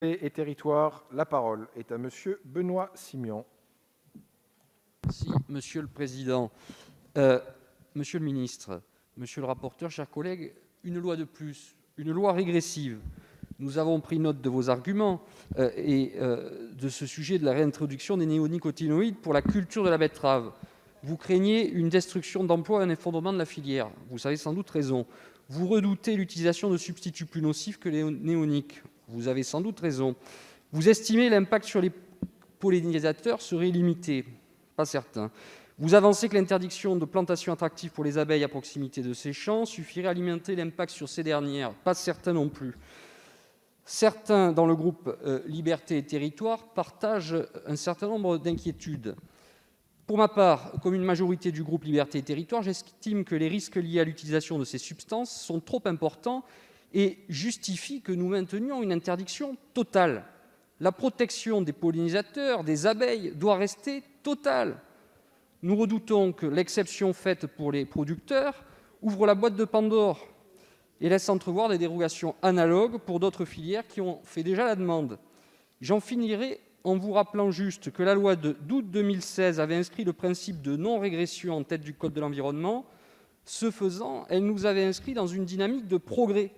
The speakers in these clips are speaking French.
et Territoires, la parole est à monsieur Benoît Simion. Merci, Monsieur le Président. Monsieur le ministre, monsieur le rapporteur, chers collègues, une loi de plus, une loi régressive. Nous avons pris note de vos arguments et de ce sujet de la réintroduction des néonicotinoïdes pour la culture de la betterave. Vous craignez une destruction d'emplois et un effondrement de la filière. Vous avez sans doute raison. Vous redoutez l'utilisation de substituts plus nocifs que les néoniques. Vous avez sans doute raison. Vous estimez l'impact sur les pollinisateurs serait limité. Pas certain. Vous avancez que l'interdiction de plantation attractive pour les abeilles à proximité de ces champs suffirait à limiter l'impact sur ces dernières. Pas certain non plus. Certains, dans le groupe Liberté et Territoires, partagent un certain nombre d'inquiétudes. Pour ma part, comme une majorité du groupe Liberté et Territoires, j'estime que les risques liés à l'utilisation de ces substances sont trop importants et justifient que nous maintenions une interdiction totale. La protection des pollinisateurs, des abeilles, doit rester totale. Nous redoutons que l'exception faite pour les producteurs ouvre la boîte de Pandore et laisse entrevoir des dérogations analogues pour d'autres filières qui ont fait déjà la demande. J'en finirai en vous rappelant juste que la loi d'août 2016 avait inscrit le principe de non-régression en tête du code de l'environnement. Ce faisant, elle nous avait inscrits dans une dynamique de progrès.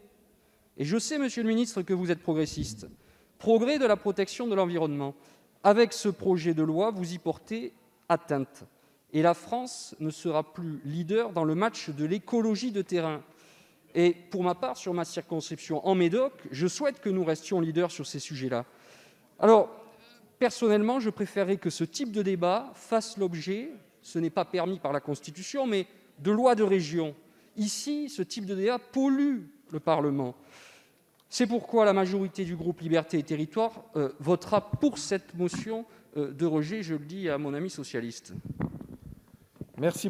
Et je sais, monsieur le ministre, que vous êtes progressiste. Progrès de la protection de l'environnement. Avec ce projet de loi, vous y portez atteinte. Et la France ne sera plus leader dans le match de l'écologie de terrain. Et pour ma part, sur ma circonscription en Médoc, je souhaite que nous restions leaders sur ces sujets-là. Alors, personnellement, je préférerais que ce type de débat fasse l'objet, ce n'est pas permis par la Constitution, mais de lois de région. Ici, ce type de débat pollue le Parlement. C'est pourquoi la majorité du groupe Liberté et Territoires votera pour cette motion de rejet, je le dis à mon ami socialiste. Merci beaucoup.